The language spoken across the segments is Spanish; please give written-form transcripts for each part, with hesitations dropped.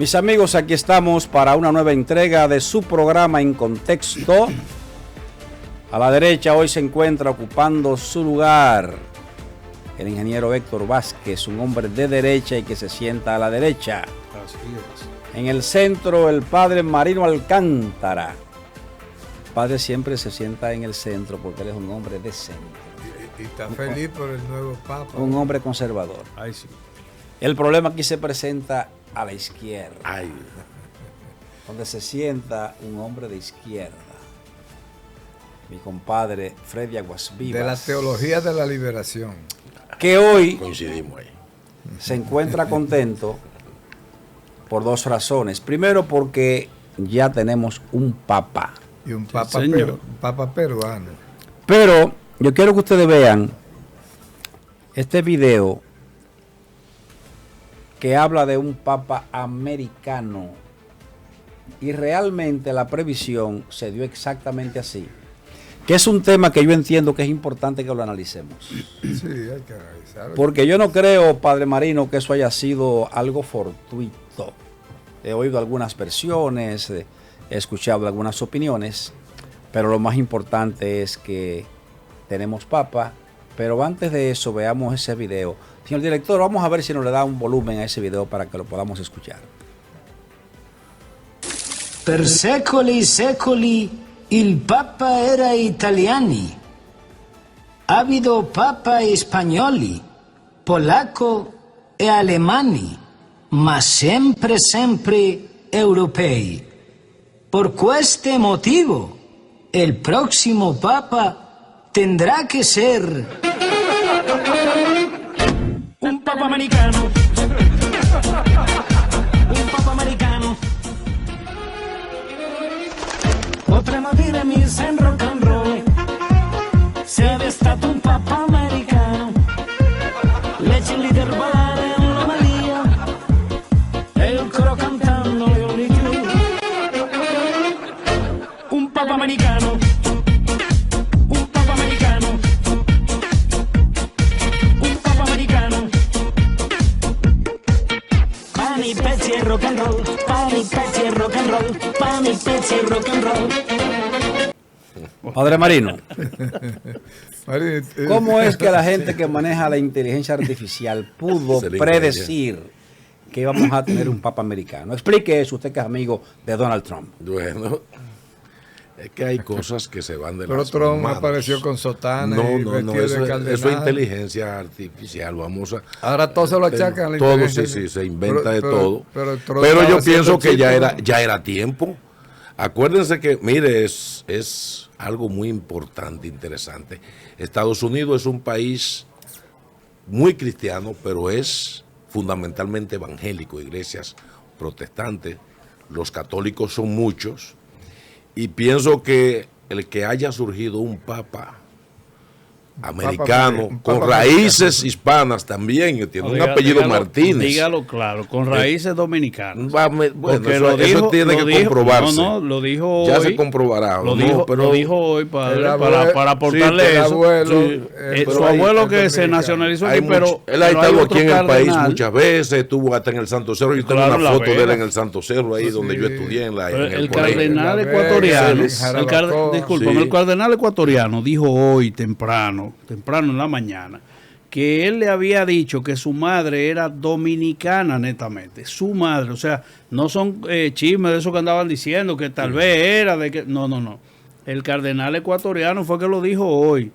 Mis amigos, aquí estamos para una nueva entrega de su programa En Contexto. A la derecha hoy se encuentra ocupando su lugar el ingeniero Héctor Vázquez, un hombre de derecha y que se sienta a la derecha. Así es. En el centro, el padre Marino Alcántara. El padre siempre se sienta en el centro porque él es un hombre de centro. Y está feliz por el nuevo Papa. Un hombre conservador. Ay, sí. El problema aquí se presenta a la izquierda. Ay. Donde se sienta un hombre de izquierda. Mi compadre Freddy Aguasvivas. De la teología de la liberación. Que hoy coincidimos ahí. Se encuentra contento por dos razones. Primero, porque ya tenemos un papa. Y un papa, Sí, un papa peruano. Pero yo quiero que ustedes vean este video que habla de un papa americano. Y realmente la previsión se dio exactamente así. Que es un tema que yo entiendo que es importante que lo analicemos. Sí, hay que analizarlo. Porque yo no creo, padre Marino, que eso haya sido algo fortuito. He oído algunas versiones, he escuchado algunas opiniones, pero lo más importante es que tenemos papa. Pero antes de eso, veamos ese video. Señor director, vamos a ver si nos le da un volumen a ese video para que lo podamos escuchar. Per secoli secoli il Papa era italiani. Ha habido Papa spagnoli, polacco e alemani, ma sempre europei. Por este motivo, el próximo Papa tendrá que ser un Papa americano. Un Papa americano. Potremmo dire mise in rock and roll. Se è stato un papa americano, legge il leader ballare un'anomalia e il coro cantando only you. Un papa americano. Un papa americano. Un papa americano. Pani, pezzi e rock and roll. Pani, pezzi e rock and roll. Pani, pezzi e rock and roll. Padre Marino, ¿cómo es que la gente que maneja la inteligencia artificial pudo predecir que íbamos a tener un papa americano? Explique eso, usted que es amigo de Donald Trump. Bueno, es que hay cosas que se van de Pero las Trump manos. apareció con sotana No, y vestido de cardenal. eso es inteligencia artificial. Vamos a. Ahora todo se lo achacan a la todo, inteligencia. sí, se inventa de todo. Pero Pero yo pienso que ya era tiempo. Acuérdense que, mire, es algo muy importante, interesante. Estados Unidos es un país muy cristiano, pero es fundamentalmente evangélico, iglesias protestantes. Los católicos son muchos. Y pienso que el que haya surgido un papa americano, con raíces hispanas también, tiene un apellido Martínez. Dígalo claro, con raíces dominicanas. Bueno, eso tiene que comprobarse. No, lo dijo ya hoy. se comprobará. Lo dijo hoy para aportarle sí, eso. Abuelo, Su abuelo que se nacionalizó aquí, pero él ha pero hay estado otro aquí en el país cardenal. muchas veces, estuvo hasta en el Santo Cerro. Yo tengo Claro, una La foto de él Vega. en el Santo Cerro, ahí donde yo estudié en El el colegio. cardenal La Vega, ecuatoriano, Jarabacoa. discúlpame, Sí. el cardenal ecuatoriano dijo hoy temprano en la mañana, que él le había dicho que su madre era dominicana netamente, su madre, o sea, no son chismes de eso que andaban diciendo, que tal vez era de que, no, el cardenal ecuatoriano fue que lo dijo hoy.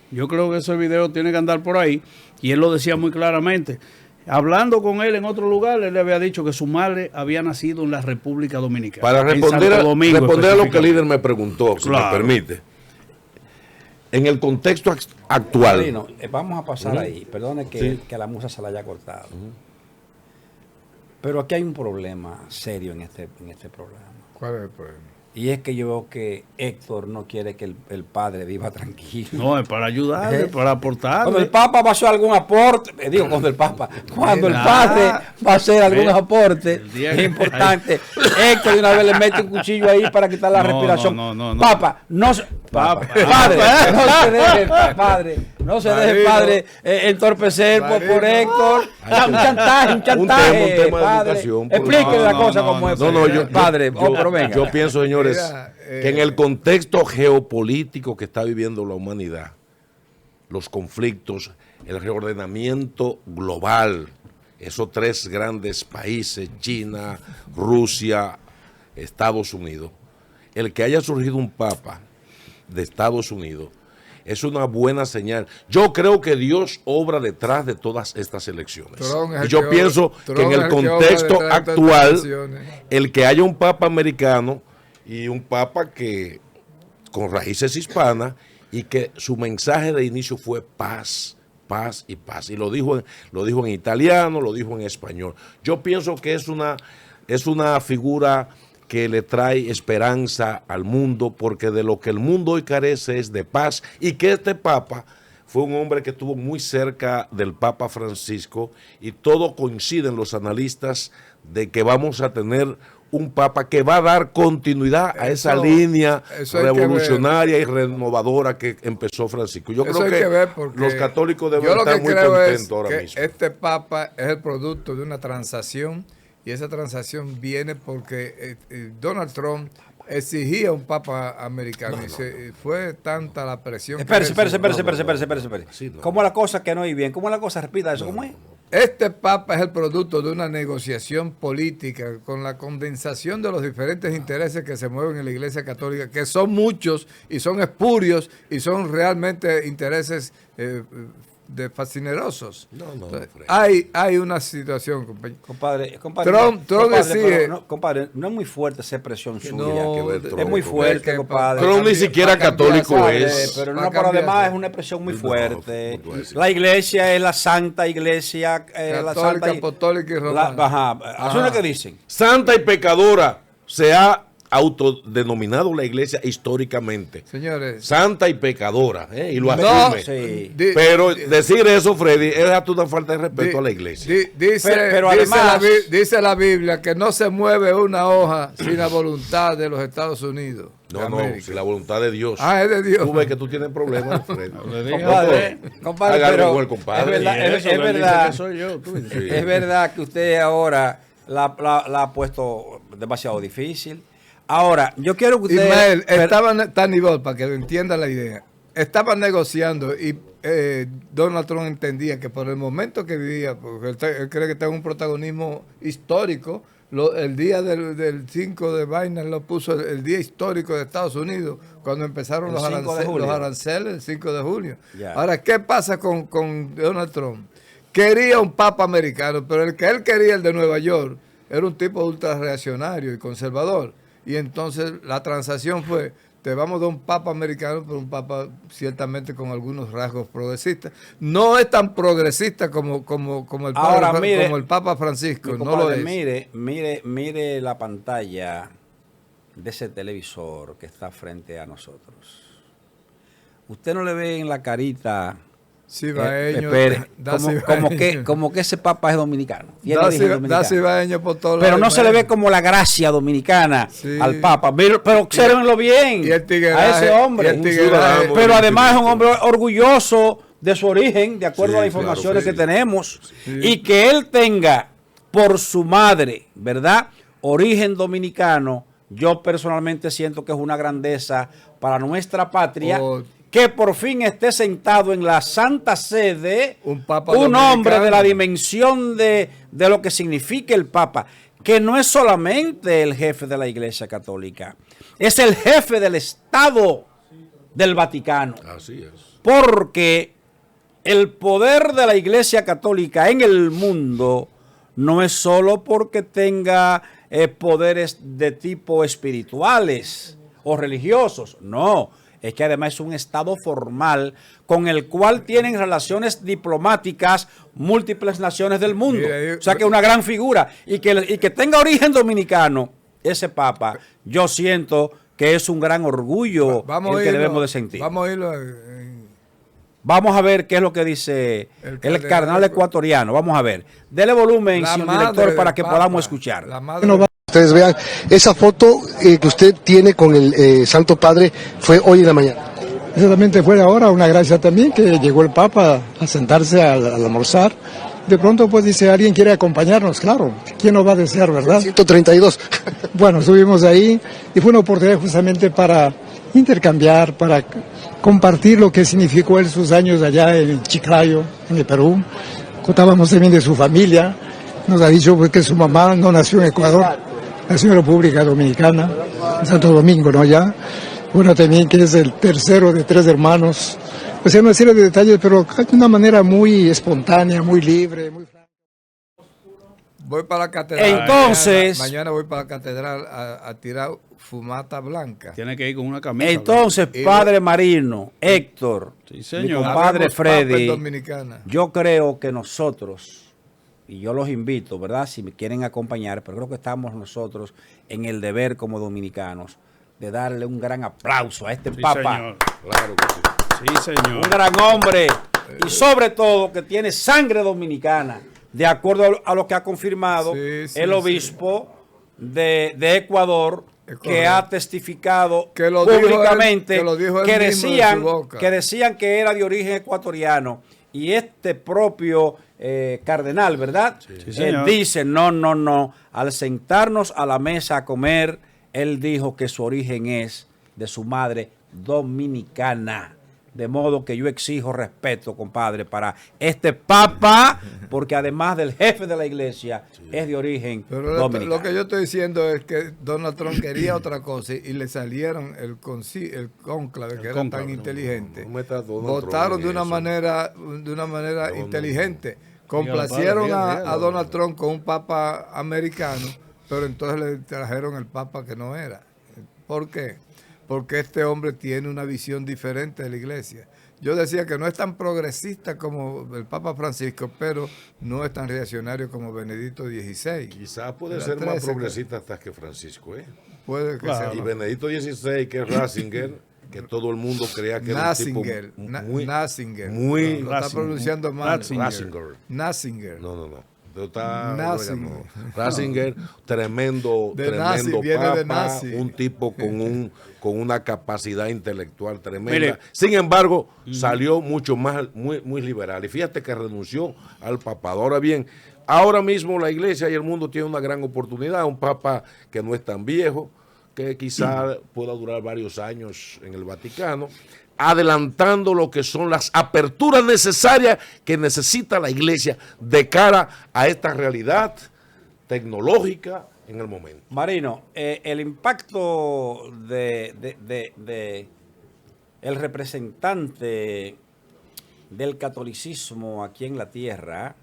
Yo creo que ese video tiene que andar por ahí, y él lo decía muy claramente. Hablando con él en otro lugar, él le había dicho que su madre había nacido en la República Dominicana. Para en responder Santo Domingo, a lo que el específicamente. líder me preguntó, si Claro. me permite. En el contexto actual. Marino, vamos a pasar ahí. Perdone que la musa se la haya cortado. Pero aquí hay un problema serio en este programa. ¿Cuál es el problema? Y es que yo veo que Héctor no quiere que el padre viva tranquilo. No, es para ayudarle, para aportar. Cuando el Papa va a hacer algún aporte, cuando el padre va a hacer algún aporte, el día es que- importante. Héctor de una vez le mete un cuchillo ahí para quitar la respiración. No. Papa, no se... Papa. Padre, no se deje, padre. No se deje, padre, entorpecer por Héctor. Un chantaje, un tema de padre. educación. Explíquele la cosa como es. Padre, pero venga. Yo pienso, señores, Mira, que en el contexto geopolítico que está viviendo la humanidad, los conflictos, el reordenamiento global, esos tres grandes países, China, Rusia, Estados Unidos, el que haya surgido un papa de Estados Unidos es una buena señal. Yo creo que Dios obra detrás de todas estas elecciones. Y yo pienso que en el contexto actual, el que haya un papa americano y un papa que con raíces hispanas y que su mensaje de inicio fue paz, paz y paz. Y lo dijo en italiano, lo dijo en español. Yo pienso que es una figura que le trae esperanza al mundo, porque de lo que el mundo hoy carece es de paz, y que este Papa fue un hombre que estuvo muy cerca del Papa Francisco, y todo coinciden los analistas de que vamos a tener un Papa que va a dar continuidad a esa línea revolucionaria y renovadora que empezó Francisco. Yo creo que los católicos deben estar muy contentos ahora mismo. Este Papa es el producto de una transacción, y esa transacción viene porque Donald Trump exigía un papa americano. Fue tanta la presión. Espérese. ¿Cómo es la cosa que no hay bien? ¿Cómo es la cosa? Repita eso. ¿Cómo es? Este papa es el producto de una negociación política con la condensación de los diferentes intereses que se mueven en la Iglesia Católica, que son muchos y son espurios y son realmente intereses fascinerosos. Hay una situación, compadre. Trump decide, compadre, no es muy fuerte esa expresión suya. Trump, es muy fuerte, compadre. Trump ni siquiera católico es. Pero no, por además es una expresión muy fuerte. La iglesia es la santa iglesia católica, apostólica y romana. Eso es lo que dicen. Santa y pecadora se ha autodenominado la iglesia históricamente. Señores, santa y pecadora, y lo asume. Sí. Pero decir eso, Freddy, es una falta de respeto a la iglesia. Pero además, dice la Biblia que no se mueve una hoja sin la voluntad de los Estados Unidos. No, si la voluntad de Dios. Es de Dios. Tú ves que tú tienes problemas, Freddy. Compadre, pero es verdad que usted ahora la ha puesto demasiado difícil. Ahora, yo quiero que usted... Ismael, estaban tan igual, para que entienda la idea. Estaban negociando y Donald Trump entendía que por el momento que vivía, porque él cree que tiene un protagonismo histórico, el día del 5 de Biden lo puso el día histórico de Estados Unidos, cuando empezaron los aranceles el 5 de julio. Yeah. Ahora, ¿qué pasa con Donald Trump? Quería un papa americano, pero el que él quería, el de Nueva York, era un tipo ultra reaccionario y conservador. Y entonces la transacción fue, te vamos a dar un papa americano, pero un papa ciertamente con algunos rasgos progresistas. No es tan progresista como el Papa Francisco. No lo es. Mire la pantalla de ese televisor que está frente a nosotros. Usted no le ve en la carita... como que ese papa es dominicano. Por todos pero no se le ve como la gracia dominicana al papa. Pero obsérvenlo bien a ese hombre. Pero además es un hombre orgulloso de su origen, de acuerdo a las informaciones que tenemos. Y que él tenga por su madre, ¿verdad?, origen dominicano. Yo personalmente siento que es una grandeza para nuestra patria. Que por fin esté sentado en la Santa Sede un hombre de la dimensión de lo que significa el Papa, que no es solamente el jefe de la Iglesia Católica, es el jefe del Estado del Vaticano. Así es. Porque el poder de la Iglesia Católica en el mundo no es solo porque tenga poderes de tipo espirituales o religiosos, no. Es que además es un estado formal con el cual tienen relaciones diplomáticas múltiples naciones del mundo. O sea que es una gran figura. Y que tenga origen dominicano, ese papa, yo siento que es un gran orgullo el que debemos de sentir. Vamos a ver qué es lo que dice el cardenal ecuatoriano. Vamos a ver. Dele volumen, señor director, para que podamos escuchar. Ustedes vean, esa foto que usted tiene con el Santo Padre fue hoy en la mañana. Exactamente, fue ahora una gracia también que llegó el Papa a sentarse al almorzar. De pronto pues dice, alguien quiere acompañarnos, claro, ¿quién nos va a desear, verdad? 132. Bueno, estuvimos ahí y fue una oportunidad justamente para intercambiar, para compartir lo que significó él sus años allá en Chiclayo, en el Perú. Contábamos también de su familia, nos ha dicho pues, que su mamá no nació en Ecuador, nació en República Dominicana, en Santo Domingo, ¿no? Ya. Bueno, también que es el tercero de 3 hermanos. Pues hay una serie de detalles, pero de una manera muy espontánea, muy libre, muy franca. Voy para la catedral. Entonces, mañana voy para la catedral a tirar fumata blanca. Tiene que ir con una camisa. entonces, padre Marino, Héctor, Sí, mi señor. compadre Habemos papa en Freddy, Dominicana. yo creo que nosotros, y yo los invito, ¿verdad? Si me quieren acompañar, pero creo que estamos nosotros en el deber como dominicanos de darle un gran aplauso a este Sí, Papa. señor. Claro que sí. Sí, señor. Un gran hombre y sobre todo que tiene sangre dominicana, de acuerdo a lo que ha confirmado Sí, sí, el obispo de Ecuador, Es que correcto. ha testificado Que lo dijo él- públicamente que lo dijo él que mismo de decían su boca. que decían que era de origen ecuatoriano, y este propio cardenal, ¿verdad? Sí, señor. Dice, no, al sentarnos a la mesa a comer, él dijo que su origen es de su madre dominicana. De modo que yo exijo respeto, compadre, para este Papa, porque además del jefe de la iglesia, es de origen Pero dominicano. lo que yo estoy diciendo es que Donald Trump quería otra cosa y le salieron el cónclave, que era cónclave, tan inteligente. no metas Donald Votaron Trump en de una eso. manera No. inteligente. Complacieron Dígalo, a Donald Trump con un papa americano, pero entonces le trajeron el papa que no era. ¿Por qué? Porque este hombre tiene una visión diferente de la iglesia. Yo decía que no es tan progresista como el Papa Francisco, pero no es tan reaccionario como Benedicto XVI. Quizás puede Era ser más 13, progresista hasta que Francisco, ¿eh? Puede que Claro. sea. Y Benedicto XVI, que es Ratzinger, que todo el mundo creía que era un tipo Nasinger. muy... Nasinger. muy- Lo está Ratzinger. pronunciando mal. Ratzinger. Nasinger. No. Está, Ratzinger. no. Ratzinger, tremendo De nazi, tremendo viene de papa, nazi. un tipo con una capacidad intelectual tremenda. Mire. Sin embargo, salió mucho más, muy liberal. Y fíjate que renunció al papado. Ahora bien, ahora mismo la iglesia y el mundo tienen una gran oportunidad. Un papa que no es tan viejo, que quizá pueda durar varios años en el Vaticano, adelantando lo que son las aperturas necesarias que necesita la iglesia de cara a esta realidad tecnológica en el momento. Marino, el impacto de el representante del catolicismo aquí en la tierra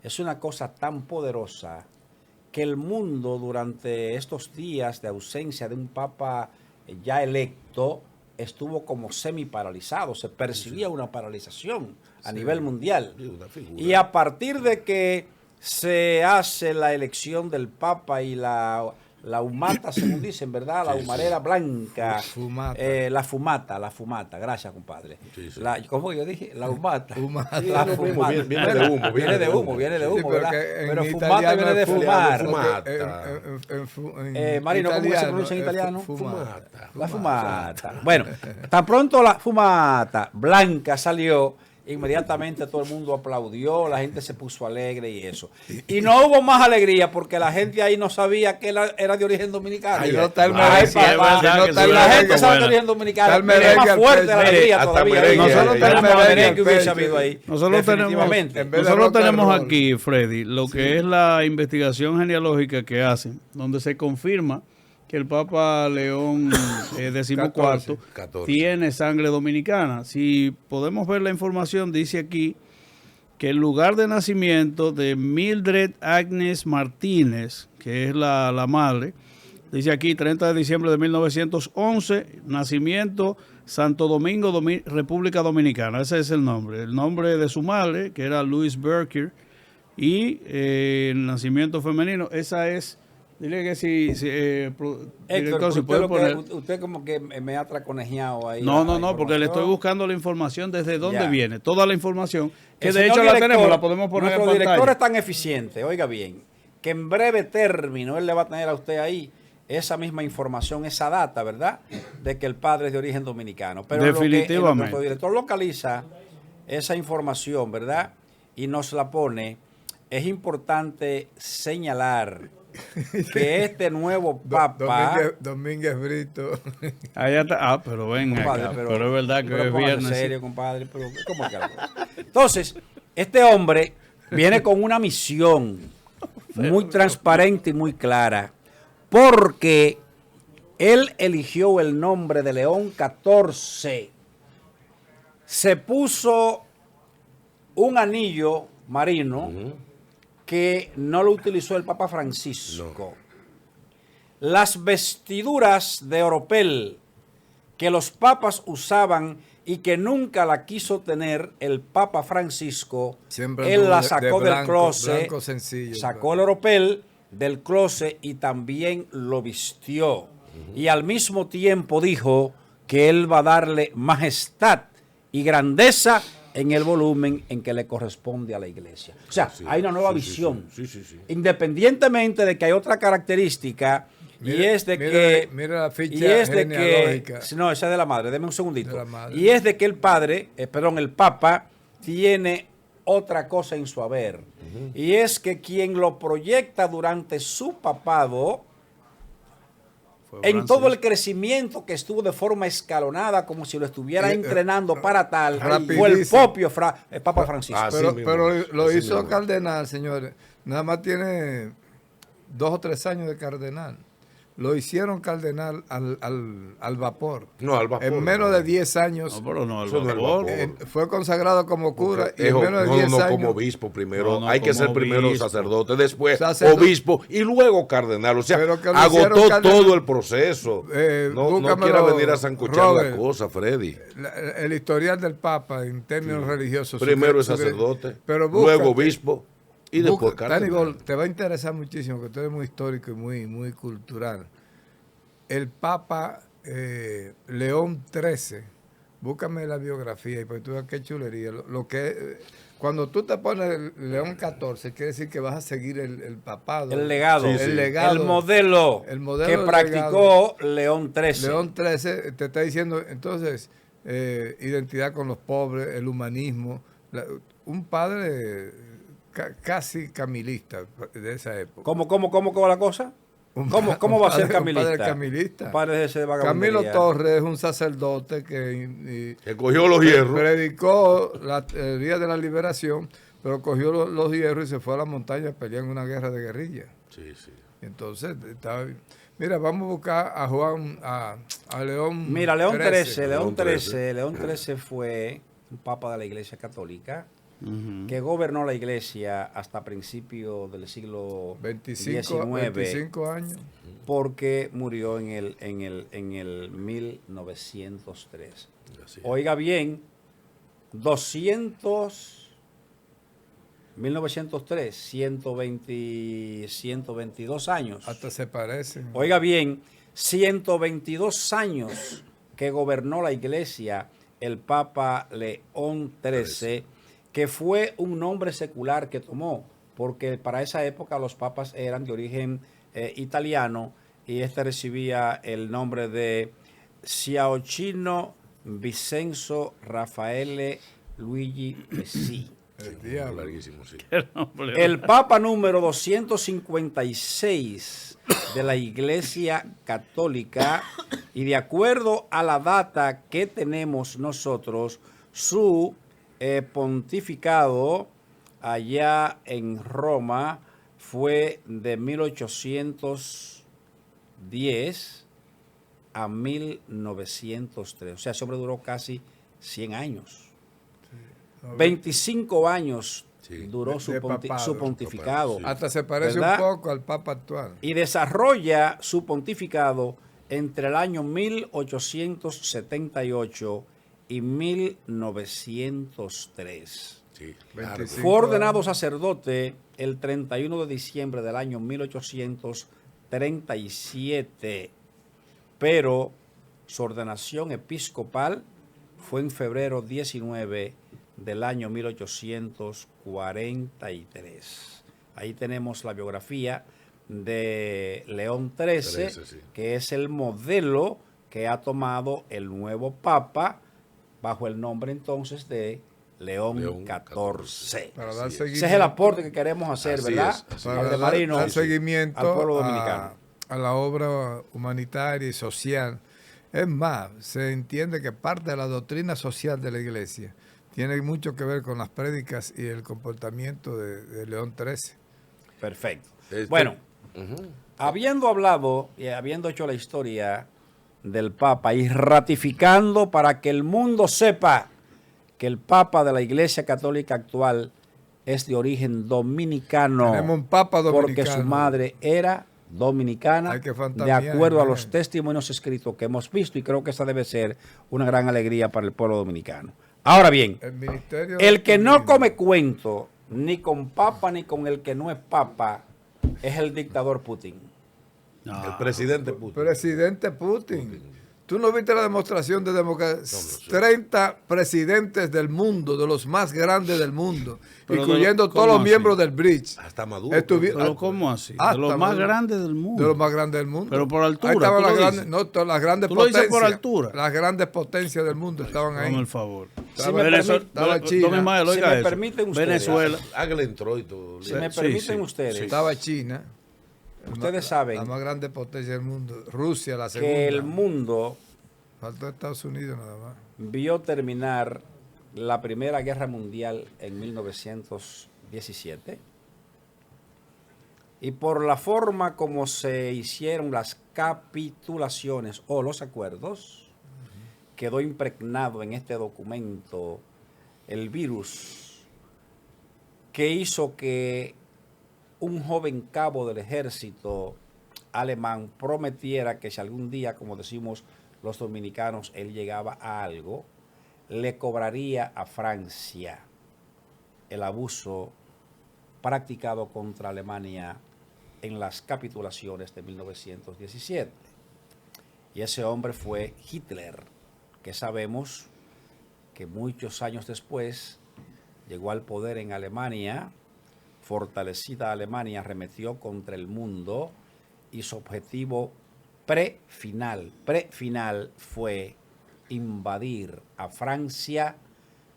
es una cosa tan poderosa que el mundo durante estos días de ausencia de un papa ya electo estuvo como semi paralizado, se percibía una paralización a nivel mundial. Sí, una figura. Y a partir de que se hace la elección del Papa y la humata, según dicen, ¿verdad? La humarera blanca. Fumata. La fumata. Gracias, compadre. Sí, sí. ¿Cómo yo dije? La humata. Fumata. La Viene de fumata. humo, viene de humo, Viene de humo, Sí, ¿verdad? que en Pero fumata italiano viene de es fumar. Fumata. Marino, ¿cómo se pronuncia en es italiano? Fumata. La fumata. Bueno, tan pronto la fumata blanca salió, inmediatamente todo el mundo aplaudió, la gente se puso alegre y eso. Y no hubo más alegría porque la gente ahí no sabía que él era de origen dominicano. Ahí no está el Ay, merengue, sí, es papá, verdad no que está si el la merengue, gente sabe de bueno. origen dominicano, Está el es merengue más al fuerte pecho. la alegría Hasta todavía. merengue. Nosotros Está el tenemos merengue merengue al que hubiese pecho. habido ahí. Nosotros definitivamente. En vez de Nosotros rock and tenemos roll. aquí, Freddy, lo que es la investigación genealógica que hacen, donde se confirma que el Papa León XIV 14. tiene sangre dominicana. Si podemos ver la información, dice aquí que el lugar de nacimiento de Mildred Agnes Martínez, que es la madre, dice aquí 30 de diciembre de 1911, nacimiento Santo Domingo, República Dominicana. Ese es el nombre. El nombre de su madre, que era Louise Berker, y el nacimiento femenino, esa es. Dile que si Héctor, director, si usted, puede poner. usted como que me ha traconejeado ahí. No, la porque le estoy información. buscando la información desde dónde Ya. viene. Toda la información, que El de señor hecho la director, tenemos, la podemos poner en nuestro director pantalla. es tan eficiente, oiga bien, que en breve término él le va a tener a usted ahí esa misma información, esa data, ¿verdad? De que el padre es de origen dominicano. Pero Definitivamente. lo que nuestro director localiza esa información, ¿verdad? Y nos la pone, es importante señalar que este nuevo papa... Domínguez Brito. Allá está. Ah, pero ven Compadre, acá. Pero es verdad que pero es póngase viernes. serio, compadre, pero ¿cómo es que la cosa? Entonces, este hombre viene con una misión muy transparente y muy clara, porque él eligió el nombre de León XIV, se puso un anillo marino que no lo utilizó el Papa Francisco. Las vestiduras de oropel que los papas usaban y que nunca la quiso tener el Papa Francisco, Siempre él anduvo la de sacó del blanco, closet, blanco sencillo, sacó el oropel del closet y también lo vistió. Y al mismo tiempo dijo que él va a darle majestad y grandeza en el volumen en que le corresponde a la iglesia. O sea, hay una nueva visión. Sí. Independientemente de que hay otra característica, y es de que... Mira la ficha y es de genealógica. que... No, esa es de la madre, deme un segundito. De la madre. Y es de que el padre, el papa, tiene otra cosa en su haber. Y es que quien lo proyecta durante su papado, en todo el crecimiento que estuvo de forma escalonada, como si lo estuviera entrenando para tal, fue el propio Papa Francisco. Pero lo hizo cardenal, señores. Nada más tiene 2 o 3 años de cardenal. Lo hicieron cardenal al vapor. No, al vapor. En menos de 10 años. No, pero no, Eso no es el vapor. Fue consagrado como cura y en Hijo, menos de 10 años. como obispo primero. No, hay que como ser primero obispo. sacerdote, después Sacerdote. obispo y luego cardenal. O sea, Pero que lo agotó hicieron cardenal. todo el proceso. No Búscamelo, quiera venir a zancochar Robert. la cosa, Freddy. El historial del Papa en términos religiosos. Primero es su- sacerdote, pero luego obispo y después Danny cardenal. Gol, te va a interesar muchísimo, que usted es muy histórico y muy cultural. El Papa León XIII, búscame la biografía y pues tú veas qué chulería. Cuando tú te pones León XIV, quiere decir que vas a seguir el papado. El legado, el legado. el modelo modelo que del practicó León XIII. León XIII te está diciendo, entonces, identidad con los pobres, el humanismo, un padre casi camilista de esa época. ¿Cómo va la cosa? ¿Cómo va a ser camilista? Un padre camilista. Un padre de ese vagabundería. Camilo Torres es un sacerdote que cogió los hierros. predicó la teoría de la liberación, pero cogió los hierros y se fue a la montaña a pelear en una guerra de guerrilla. Sí. Entonces, mira, vamos a buscar a Juan, a León. Mira, León XIII. León XIII fue un papa de la Iglesia Católica que gobernó la Iglesia hasta principios del siglo 25 años. porque murió en el 1903. Así es. Oiga bien, 1903, 122 años. Hasta se parecen. Oiga bien, 122 años que gobernó la Iglesia el Papa León XIII, que fue un nombre secular que tomó, porque para esa época los papas eran de origen italiano y este recibía el nombre de Giacomo Vincenzo Raffaele Luigi Messi. El diablo. Larguísimo, sí. El Papa número 256 de la Iglesia Católica, y de acuerdo a la data que tenemos nosotros, su pontificado allá en Roma fue de 1810 a 1903. O sea, ese hombre duró casi 100 años. 25 años duró de su papado. pontificado. Sí. Hasta se parece ¿verdad? un poco al Papa actual. Y desarrolla su pontificado entre el año 1878 y 1903. Sí, 25 Fue ordenado años. sacerdote el 31 de diciembre del año 1837, pero su ordenación episcopal fue en febrero 19 del año 1843. Ahí tenemos la biografía de León XIII, Sí. que es el modelo que ha tomado el nuevo Papa bajo el nombre entonces de León XIV. Para dar Ese es el seguimiento. aporte que queremos hacer, Así ¿verdad? es, así es. Para Padre dar, Marino, dar seguimiento al pueblo dominicano. a la obra humanitaria y social. Es más, se entiende que parte de la doctrina social de la Iglesia tiene mucho que ver con las prédicas y el comportamiento de León XIII. Perfecto. Este- Bueno, habiendo hablado y habiendo hecho la historia del Papa y ratificando para que el mundo sepa que el Papa de la Iglesia Católica actual es de origen dominicano, Tenemos un Papa porque dominicano. su madre era dominicana, Hay que de fantamear, acuerdo a ¿no? los testimonios escritos que hemos visto, y creo que esa debe ser una gran alegría para el pueblo dominicano. Ahora bien, El ministerio el del que no turismo. come cuento ni con Papa ni con el que no es Papa es el dictador Putin. El presidente Putin. Presidente Putin. ¿Tú no viste la demostración de democracia? 30 presidentes del mundo, de los más grandes del mundo, Pero incluyendo ¿cómo todos los así? miembros del BRICS. Hasta Maduro. Pero ¿cómo así? Ah, De los está más Maduro. grandes del mundo. De los más grandes del mundo. Pero por altura, Ahí estaban ¿tú las lo grandes, dices? no, todas las grandes ¿Tú lo dices potencias. por altura? Las grandes potencias del mundo estaban ahí. Hazme el favor. Si me Venezuela, estaba China. don Ismael, Si oiga me eso. permiten ustedes. Venezuela. Hágale entró y todo. Si me Sí, permiten sí, ustedes, sí. Estaba China. Ustedes saben La más grande potencia del mundo. Rusia, la segunda. que el mundo Faltó Estados Unidos nada más. vio terminar la Primera Guerra Mundial en 1917, y por la forma como se hicieron las capitulaciones o los acuerdos, quedó impregnado en este documento el virus que hizo que un joven cabo del ejército alemán prometiera que si algún día, como decimos los dominicanos, él llegaba a algo, le cobraría a Francia el abuso practicado contra Alemania en las capitulaciones de 1917. Y ese hombre fue Hitler, que sabemos que muchos años después llegó al poder en Alemania. Fortalecida Alemania arremetió contra el mundo y su objetivo prefinal fue invadir a Francia,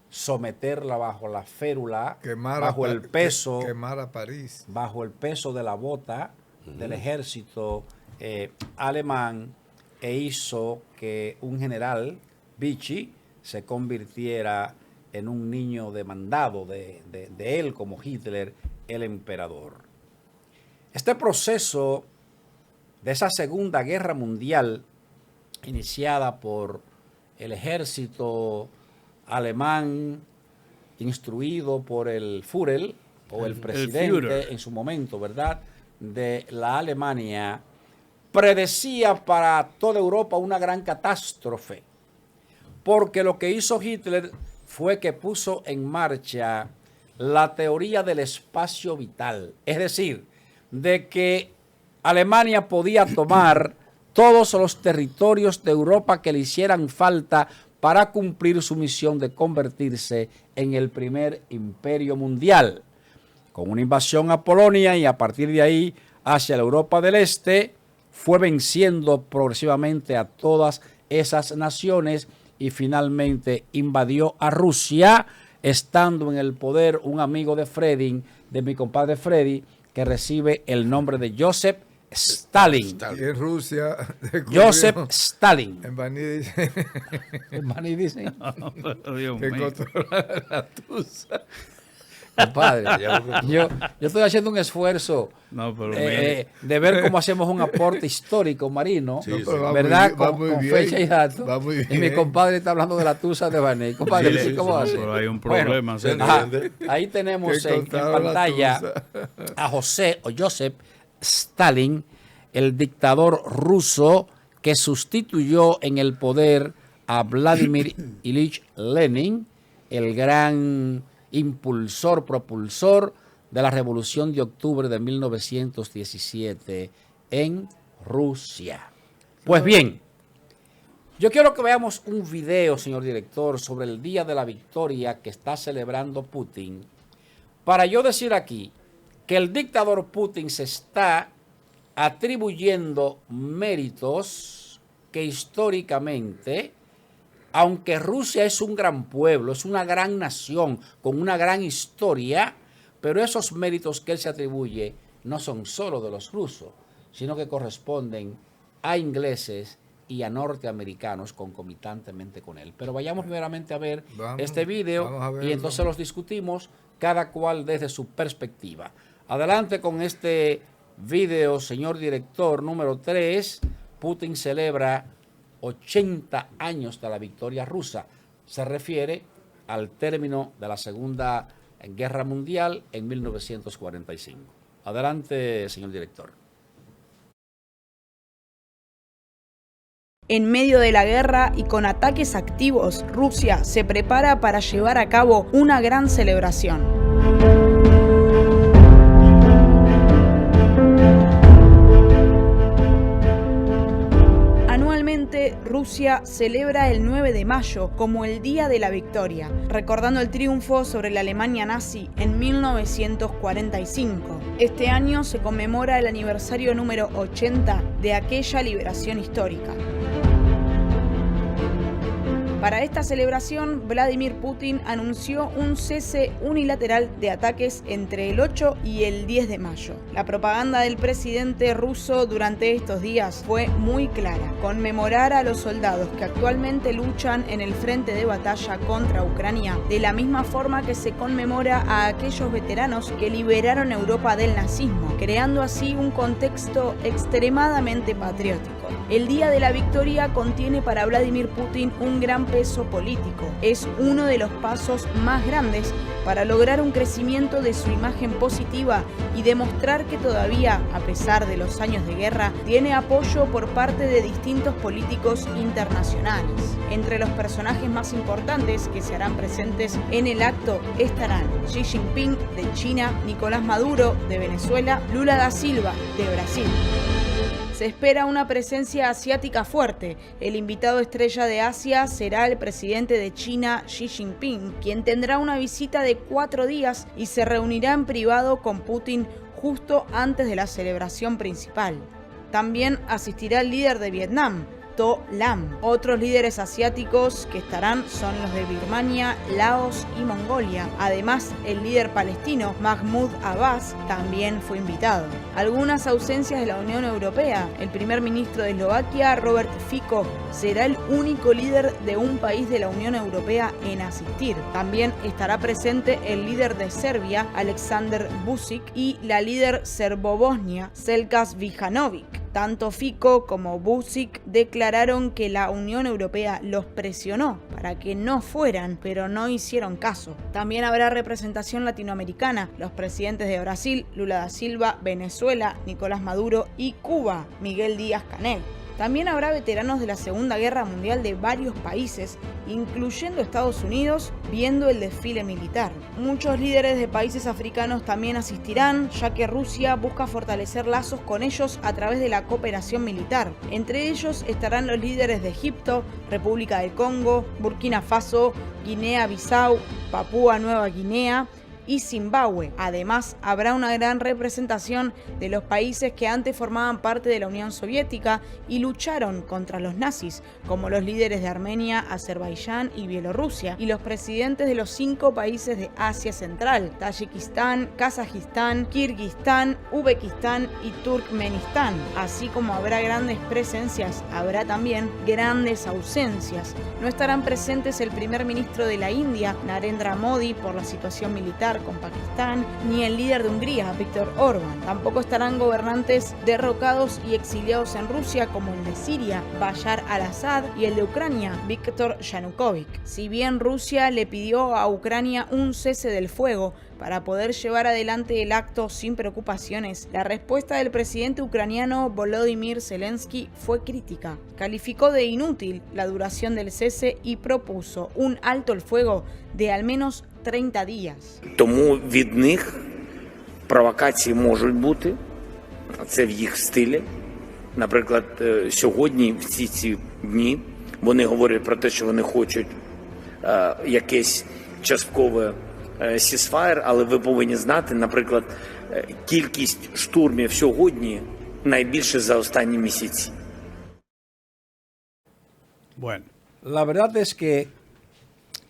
someterla bajo la férula, bajo el peso, Quemar a París. bajo el peso de la bota del ejército alemán, e hizo que un general, Vichy, se convirtiera en un niño demandado de él como Hitler, el emperador. Este proceso de esa Segunda Guerra Mundial, iniciada por el ejército alemán, instruido por el Führer, o el presidente Führer en su momento, ¿verdad?, de la Alemania, predecía para toda Europa una gran catástrofe, porque lo que hizo Hitler fue que puso en marcha la teoría del espacio vital, es decir, de que Alemania podía tomar todos los territorios de Europa que le hicieran falta para cumplir su misión de convertirse en el primer imperio mundial, con una invasión a Polonia, y a partir de ahí hacia la Europa del Este fue venciendo progresivamente a todas esas naciones y finalmente invadió a Rusia, estando en el poder un amigo de Freddy, de mi compadre Freddy, que recibe el nombre de Joseph Stalin. Y en Rusia. Joseph Stalin. En Baní dice Hermano, y dicen, Pero, Dios que mío. controla la tusa. compadre, yo estoy haciendo un esfuerzo No, pero mire. de ver cómo hacemos un aporte histórico marino, Sí, No, sí. pero va ¿verdad? muy- va muy Con bien, fecha y datos. va muy Y mi bien. compadre está hablando de la tusa de Baní. Compadre, Sí, ¿cómo sí, hace? pero hay un Bueno, problema. se serio. ajá, entiende. ahí tenemos Que en contaron la pantalla tusa. a José o Joseph Stalin, el dictador ruso que sustituyó en el poder a Vladimir Ilich Lenin, el gran impulsor, propulsor de la Revolución de Octubre de 1917 en Rusia. Pues bien, yo quiero que veamos un video, señor director, sobre el Día de la Victoria que está celebrando Putin, para yo decir aquí que el dictador Putin se está atribuyendo méritos que históricamente, aunque Rusia es un gran pueblo, es una gran nación con una gran historia, pero esos méritos que él se atribuye no son solo de los rusos, sino que corresponden a ingleses y a norteamericanos concomitantemente con él. Pero vayamos primeramente a ver este video y entonces los discutimos cada cual desde su perspectiva. Adelante con este video, señor director, número 3. Putin celebra 80 años de la victoria rusa. Se refiere al término de la Segunda Guerra Mundial en 1945. Adelante, señor director. En medio de la guerra y con ataques activos, Rusia se prepara para llevar a cabo una gran celebración. Anualmente, Rusia celebra el 9 de mayo como el Día de la Victoria, recordando el triunfo sobre la Alemania nazi en 1945. Este año se conmemora el aniversario número 80 de aquella liberación histórica. Para esta celebración, Vladimir Putin anunció un cese unilateral de ataques entre el 8 y el 10 de mayo. La propaganda del presidente ruso durante estos días fue muy clara: conmemorar a los soldados que actualmente luchan en el frente de batalla contra Ucrania, de la misma forma que se conmemora a aquellos veteranos que liberaron Europa del nazismo, creando así un contexto extremadamente patriótico. El Día de la Victoria contiene para Vladimir Putin un gran peso político. Es uno de los pasos más grandes para lograr un crecimiento de su imagen positiva y demostrar que todavía, a pesar de los años de guerra, tiene apoyo por parte de distintos políticos internacionales. Entre los personajes más importantes que se harán presentes en el acto estarán Xi Jinping de China, Nicolás Maduro de Venezuela, Lula da Silva de Brasil. Se espera una presencia asiática fuerte. El invitado estrella de Asia será el presidente de China, Xi Jinping, quien tendrá una visita de 4 días y se reunirá en privado con Putin justo antes de la celebración principal. También asistirá el líder de Vietnam, To Lam. Otros líderes asiáticos que estarán son los de Birmania, Laos y Mongolia. Además, el líder palestino Mahmoud Abbas también fue invitado. Algunas ausencias de la Unión Europea. El primer ministro de Eslovaquia, Robert Fico, será el único líder de un país de la Unión Europea en asistir. También estará presente el líder de Serbia, Aleksandar Vučić, y la líder serbobosnia, Željka Vihanović. Tanto Fico como Vučić declararon que la Unión Europea los presionó para que no fueran, pero no hicieron caso. También habrá representación latinoamericana, los presidentes de Brasil, Lula da Silva, Venezuela, Nicolás Maduro, y Cuba, Miguel Díaz-Canel. También habrá veteranos de la Segunda Guerra Mundial de varios países, incluyendo Estados Unidos, viendo el desfile militar. Muchos líderes de países africanos también asistirán, ya que Rusia busca fortalecer lazos con ellos a través de la cooperación militar. Entre ellos estarán los líderes de Egipto, República del Congo, Burkina Faso, Guinea-Bissau, Papúa Nueva Guinea y Zimbabue. Además, habrá una gran representación de los países que antes formaban parte de la Unión Soviética y lucharon contra los nazis, como los líderes de Armenia, Azerbaiyán y Bielorrusia, y los presidentes de los 5 países de Asia Central: Tayikistán, Kazajistán, Kirguistán, Uzbekistán y Turkmenistán. Así como habrá grandes presencias, habrá también grandes ausencias. No estarán presentes el primer ministro de la India, Narendra Modi, por la situación militar con Pakistán, ni el líder de Hungría, Viktor Orbán. Tampoco estarán gobernantes derrocados y exiliados en Rusia como el de Siria, Bashar al-Assad, y el de Ucrania, Viktor Yanukovych. Si bien Rusia le pidió a Ucrania un cese del fuego para poder llevar adelante el acto sin preocupaciones, la respuesta del presidente ucraniano Volodymyr Zelensky fue crítica. Calificó de inútil la duración del cese y propuso un alto el fuego de al menos 30 días. Тому від них провокації можуть бути, це в їх стилі. Наприклад, сьогодні, всі ці дні, вони говорять про те, що вони хочуть якесь часткове сісфаєр, але ви повинні знати, наприклад, кількість штурмів сьогодні найбільше за останні місяці. Bueno, La verdad es que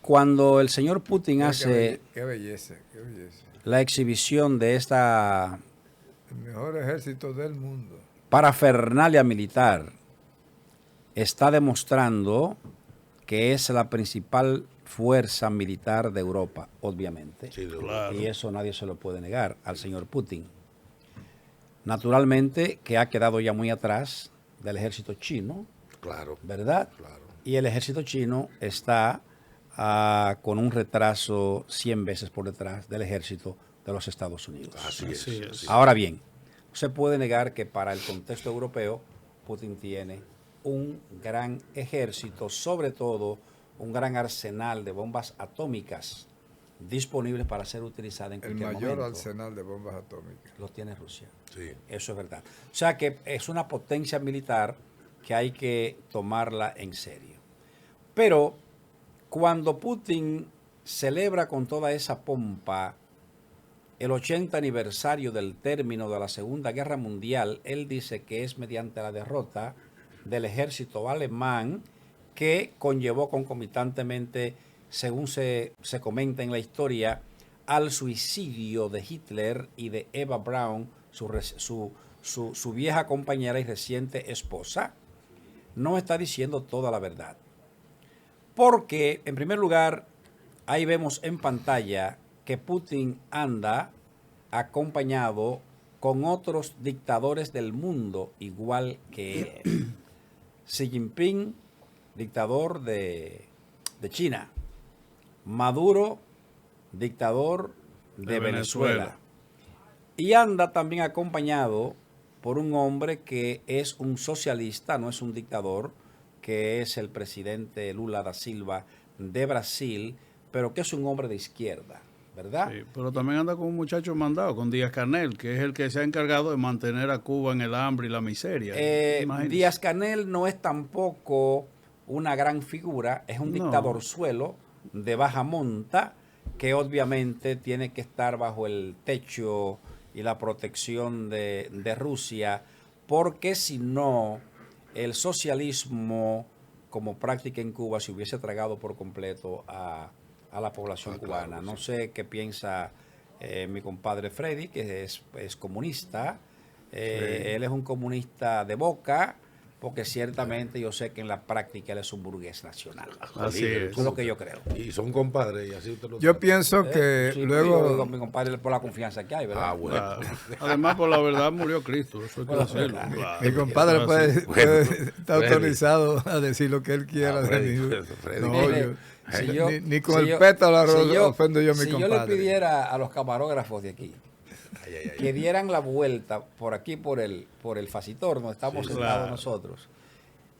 cuando el señor Putin hace Qué belleza, qué belleza. la exhibición de esta El mejor ejército del mundo. parafernalia militar, está demostrando que es la principal fuerza militar de Europa, obviamente. Sí, de claro. Y eso nadie se lo puede negar al señor Putin. Naturalmente que ha quedado ya muy atrás del ejército chino, Claro, ¿verdad? claro. Y el ejército chino está con un retraso 100 veces por detrás del ejército de los Estados Unidos. Así es. Así es. así es. Ahora bien, no se puede negar que para el contexto europeo, Putin tiene un gran ejército, sobre todo un gran arsenal de bombas atómicas disponibles para ser utilizadas en El cualquier mayor momento. arsenal de bombas atómicas. Los tiene Rusia. Sí. Eso es verdad. O sea que es una potencia militar que hay que tomarla en serio. Pero cuando Putin celebra con toda esa pompa el 80 aniversario del término de la Segunda Guerra Mundial, él dice que es mediante la derrota del ejército alemán que conllevó concomitantemente, según se comenta en la historia, al suicidio de Hitler y de Eva Braun, su vieja compañera y reciente esposa. No está diciendo toda la verdad. Porque, en primer lugar, ahí vemos en pantalla que Putin anda acompañado con otros dictadores del mundo, igual que él. Xi Jinping, dictador de China. Maduro, dictador de Venezuela. Y anda también acompañado por un hombre que es un socialista, no es un dictador, que es el presidente Lula da Silva de Brasil, pero que es un hombre de izquierda, ¿verdad? sí, pero también anda con un muchacho mandado, con Díaz-Canel, que es el que se ha encargado de mantener a Cuba en el hambre y la miseria. Imagínese. Díaz-Canel no es tampoco una gran figura, es un No. dictadorzuelo de baja monta que obviamente tiene que estar bajo el techo y la protección de Rusia, porque si no, el socialismo como práctica en Cuba se hubiese tragado por completo a la población cubana. Claro, No sí. sé qué piensa mi compadre Freddy, que es comunista. Él es un comunista de boca, porque ciertamente yo sé que en la práctica él es un burgués nacional. Así es. Eso es lo que yo creo. Y son compadres y así usted lo Yo sabe. pienso que Sí, yo luego... digo, mi compadre, por la confianza que hay, ¿verdad? Ah, bueno. Claro. Además, por la verdad murió Cristo, eso hay que decirlo. Claro. Mi compadre Eso es puede, así. puede Bueno, estar Freddy. autorizado a decir lo que él quiera Ah, de Freddy, mí. Freddy. No, Mire, yo- ni con el pétalo ofendo yo a mi si yo le compadre. pidiera a los camarógrafos de aquí Ay, ay, ay. que dieran la vuelta por aquí, por el Facitor, donde estamos Sí, sentados claro. nosotros,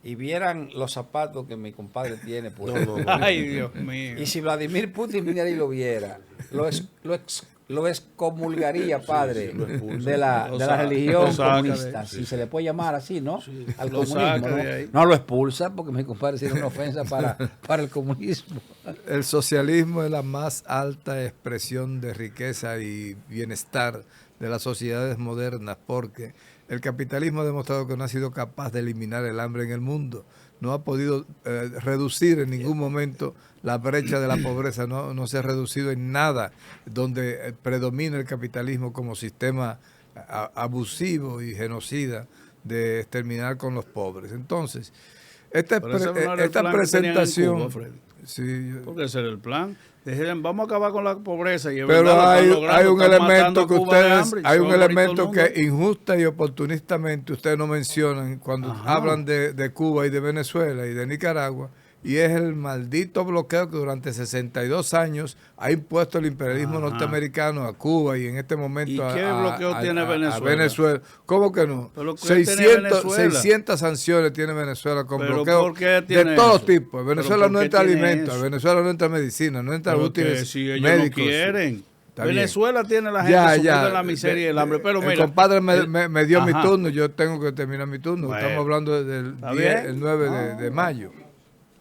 y vieran los zapatos que mi compadre tiene, pues, No, no, no. Ay, Dios mío. y si Vladimir Putin viniera y lo viera, lo excomulgaría, padre, lo expulsa. de la Lo saca religión de ahí. comunista, si se le puede llamar así, ¿no? Al Lo comunismo, saca ¿no? de ahí. No lo expulsa, porque mi compadre tiene una ofensa para el comunismo. El socialismo es la más alta expresión de riqueza y bienestar de las sociedades modernas, porque el capitalismo ha demostrado que no ha sido capaz de eliminar el hambre en el mundo, no ha podido reducir en ningún momento la brecha de la pobreza, no se ha reducido en nada, donde predomina el capitalismo como sistema abusivo y genocida de exterminar con los pobres. Entonces, esta Pero ese no era el plan que tenían en presentación... Cuba, Freddy. Sí, Porque ese era el plan. Dijeron, vamos a acabar con la pobreza. Y es pero verdad, lo hay, están logrando, hay un están elemento matando a que Cuba de ustedes, hambre y hay se un va a morir elemento todo el mundo. que injusta y oportunistamente ustedes no mencionan cuando Ajá. hablan de Cuba y de Venezuela y de Nicaragua, y es el maldito bloqueo que durante 62 años ha impuesto el imperialismo Ajá. norteamericano a Cuba y en este momento ¿Y qué bloqueo tiene Venezuela? a Venezuela. ¿Cómo que no? ¿Pero qué tiene 600, Venezuela? 600 sanciones tiene Venezuela con ¿Pero bloqueo por qué de tiene todo eso? tipo. ¿Pero Venezuela por no qué entra tiene alimentos, eso? Venezuela no entra medicina, no entra Pero útiles que si ellos médicos. no quieren. Está bien. Venezuela tiene la gente Ya, sumida ya. en la miseria y el hambre. Pero El mira, compadre me dio mi Ajá. turno, yo tengo que terminar mi turno. Bueno. Estamos hablando del ¿Está 10, bien? el 9 de mayo.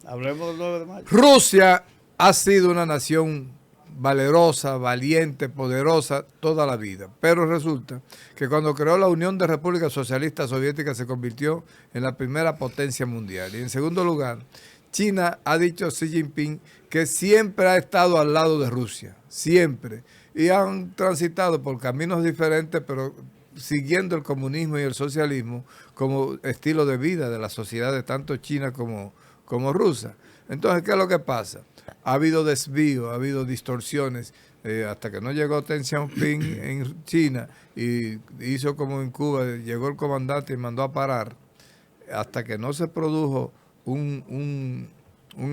hablemos del 9 de mayo. Rusia ha sido una nación valerosa, valiente, poderosa toda la vida. Pero resulta que cuando creó la Unión de Repúblicas Socialistas Soviéticas se convirtió en la primera potencia mundial. Y en segundo lugar, China ha dicho a Xi Jinping que siempre ha estado al lado de Rusia, siempre. Y han transitado por caminos diferentes, pero siguiendo el comunismo y el socialismo como estilo de vida de las sociedades, tanto china como rusa. Entonces, ¿qué es lo que pasa? Ha habido desvío, ha habido distorsiones, hasta que no llegó Deng Xiaoping en China y hizo como en Cuba, llegó el comandante y mandó a parar, hasta que no se produjo un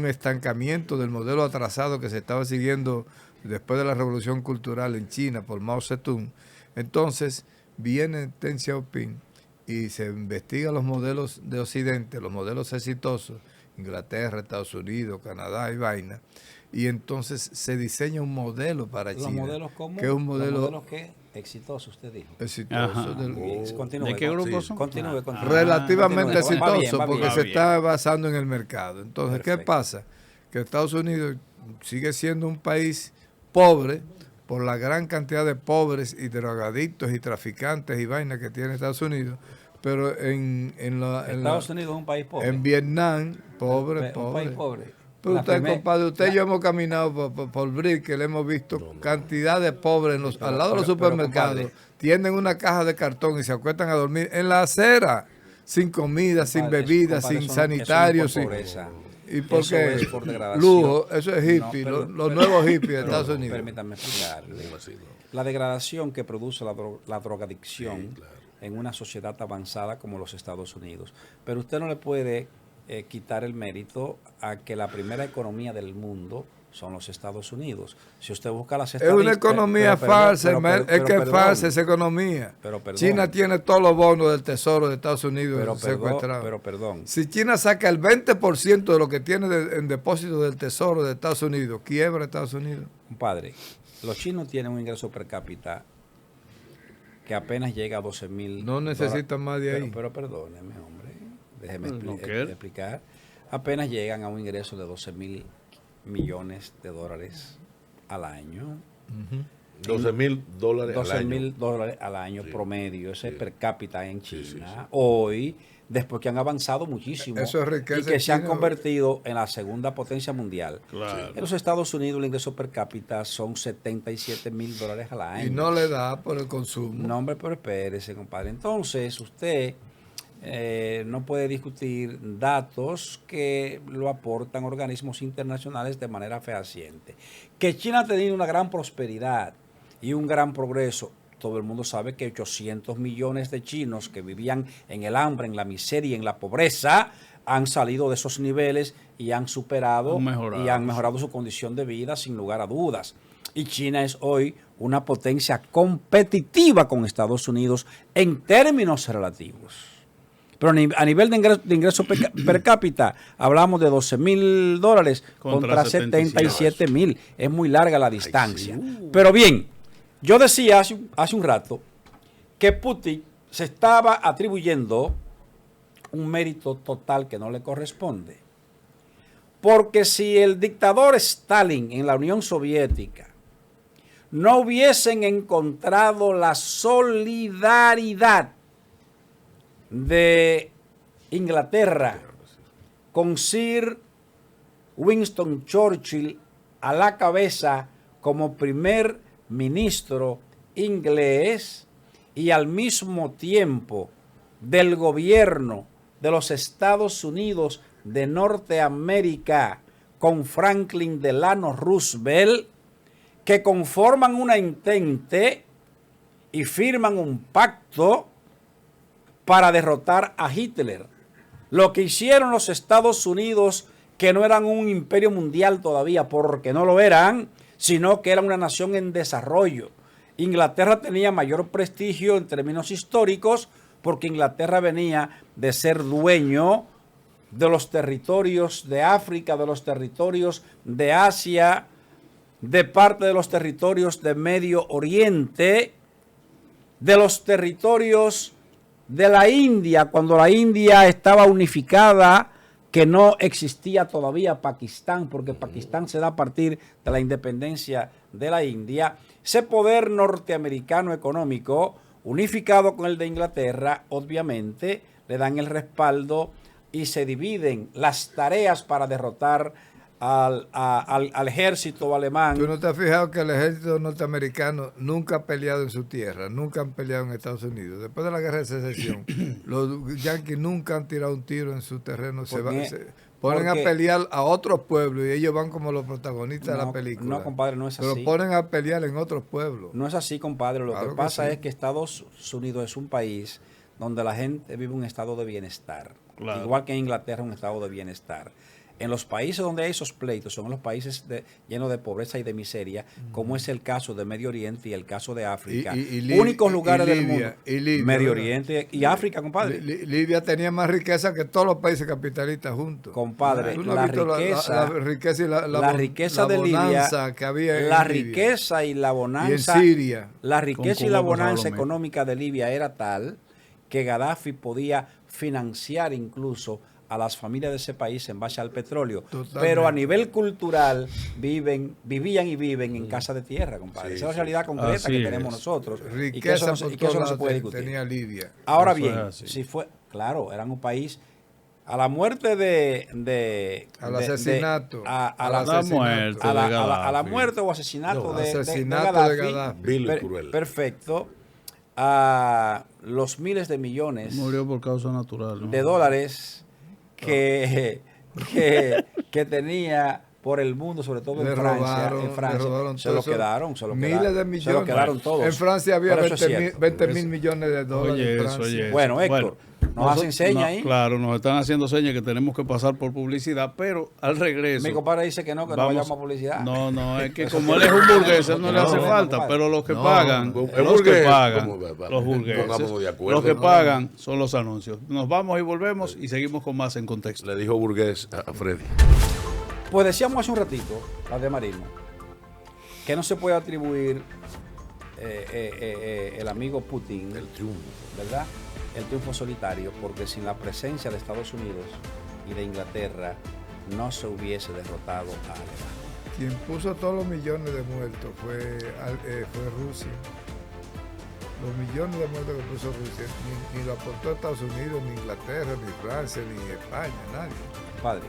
estancamiento del modelo atrasado que se estaba siguiendo después de la Revolución Cultural en China por Mao Zedong. Entonces viene Deng Xiaoping y se investigan los modelos de Occidente, los modelos exitosos, Inglaterra, Estados Unidos, Canadá y vaina, y entonces se diseña un modelo para China. ¿Los modelos cómo? Que es un modelo ¿Los modelos qué? Exitoso, usted dijo. Exitoso. Continúe, ¿De qué grupo sí, son? continúe. Relativamente Continúe. Va bien, exitoso, va bien. porque Va se bien. está basando en el mercado. Entonces, ¿qué Perfecto. pasa? Que Estados Unidos sigue siendo un país pobre por la gran cantidad de pobres y drogadictos y traficantes y vainas que tiene Estados Unidos, pero Estados Unidos es un país pobre. en Vietnam, pobre, Un pobre. país pobre. Pero La usted, primer- compadre, usted y yo hemos caminado por Brickell, hemos visto cantidad de pobres al lado de los supermercados. compadre. Tienen una caja de cartón y se acuestan a dormir en la acera, sin comida, sin Compadre, bebida, compadre, sin eso no- sanitarios. eso no es sin- por pobreza. ¿Y por Eso qué? es por degradación. Lujo, eso es hippie, No, los nuevos hippies de Estados Unidos. Permítame explicarle. La degradación que produce la drogadicción en una sociedad avanzada como los Estados Unidos. Pero usted no le puede quitar el mérito a que la primera economía del mundo son los Estados Unidos. Si usted busca las Es estadísticas... una economía falsa, es que es falsa esa economía. Pero perdón. China tiene todos los bonos del Tesoro de Estados Unidos secuestrados. Pero perdón. Si China saca el 20% de lo que tiene en depósitos del Tesoro de Estados Unidos, quiebra Estados Unidos. Compadre, los chinos tienen un ingreso per cápita que apenas llega a 12,000. No necesitan más de ahí. Pero perdóneme, hombre. Déjeme ¿No quiere? explicar. Apenas llegan a un ingreso de 12,000 millones de dólares al año. $12,000 al 12,000 año. dólares al año promedio, ese per cápita en China. Hoy, después que han avanzado muchísimo Eso es riqueza y que se han china. convertido en la segunda potencia mundial. Claro. En los Estados Unidos el ingreso per cápita son $77,000 al año. Y no le da por el consumo. No, hombre, pero espérese, compadre. Entonces, usted no puede discutir datos que lo aportan organismos internacionales de manera fehaciente. Que China ha tenido una gran prosperidad y un gran progreso. Todo el mundo sabe que 800 millones de chinos que vivían en el hambre, en la miseria y en la pobreza han salido de esos niveles y han superado y han mejorado su condición de vida sin lugar a dudas. Y China es hoy una potencia competitiva con Estados Unidos en términos relativos. Pero a nivel de ingreso per cápita, hablamos de $12,000 contra 77,000. Es muy larga la distancia. Pero bien, yo decía hace un rato que Putin se estaba atribuyendo un mérito total que no le corresponde. Porque si el dictador Stalin en la Unión Soviética no hubiesen encontrado la solidaridad de Inglaterra con Sir Winston Churchill a la cabeza como primer ministro inglés y al mismo tiempo del gobierno de los Estados Unidos de Norteamérica con Franklin Delano Roosevelt, que conforman una entente y firman un pacto para derrotar a Hitler. Lo que hicieron los Estados Unidos, que no eran un imperio mundial todavía, porque no lo eran, sino que era una nación en desarrollo. Inglaterra tenía mayor prestigio en términos históricos, porque Inglaterra venía de ser dueño de los territorios de África, de los territorios de Asia, de parte de los territorios de Medio Oriente, de los territorios de la India, cuando la India estaba unificada, que no existía todavía Pakistán, porque Pakistán se da a partir de la independencia de la India, ese poder norteamericano económico, unificado con el de Inglaterra, obviamente le dan el respaldo y se dividen las tareas para derrotar al ejército alemán. ¿Tú no te has fijado que el ejército norteamericano nunca ha peleado en su tierra, nunca han peleado en Estados Unidos? Después de la guerra de secesión, los yanquis nunca han tirado un tiro en su terreno, ponen a pelear a otros pueblos y ellos van como los protagonistas de la película. No, compadre, no es así. Pero ponen a pelear en otros pueblos. No es así, compadre. Lo que pasa es que Estados Unidos es un país donde la gente vive un estado de bienestar. Claro. Igual que en Inglaterra, un estado de bienestar. En los países donde hay esos pleitos son los países llenos de pobreza y de miseria, como es el caso de Medio Oriente y el caso de África. Únicos lugares del mundo. Medio Oriente y África, compadre. Libia tenía más riqueza que todos los países capitalistas juntos. Compadre, la riqueza de Libia, que había en la Libia. Riqueza y la bonanza. Y en Siria. La riqueza y la bonanza económica de Libia era tal que Gaddafi podía financiar incluso a las familias de ese país en base al petróleo. Totalmente. Pero a nivel cultural vivían y viven en casa de tierra, compadre. Esa es la realidad concreta que tenemos nosotros. Riqueza y que eso no se puede discutir. Tenía Libia. Ahora bien, si fue, claro, eran un país a la muerte al asesinato. A la muerte o asesinato de Gaddafi. Vil, cruel. Perfecto. A los miles de millones. Murió por causa natural, ¿no? De dólares que tenía por el mundo, sobre todo en Francia, se lo quedaron. Miles de millones. Se lo quedaron todos. En Francia había 20 mil millones de dólares. Bueno, Héctor, nos hacen señas ahí. Claro, nos están haciendo señas que tenemos que pasar por publicidad, pero al regreso. Mi compadre dice que no vayamos a publicidad. No, es que como él es un burgués, él no le hace falta, pero los que pagan, los que pagan son los anuncios. Nos vamos y volvemos y seguimos con más en contexto. Le dijo burgués a Freddy. Pues decíamos hace un ratito, la de Marino, que no se puede atribuir el amigo Putin, el triunfo, ¿verdad? El triunfo solitario, porque sin la presencia de Estados Unidos y de Inglaterra no se hubiese derrotado a Alemania. Quien puso todos los millones de muertos fue Rusia. Los millones de muertos que puso Rusia, ni lo aportó Estados Unidos, ni Inglaterra, ni Francia, ni España, nadie. Padre,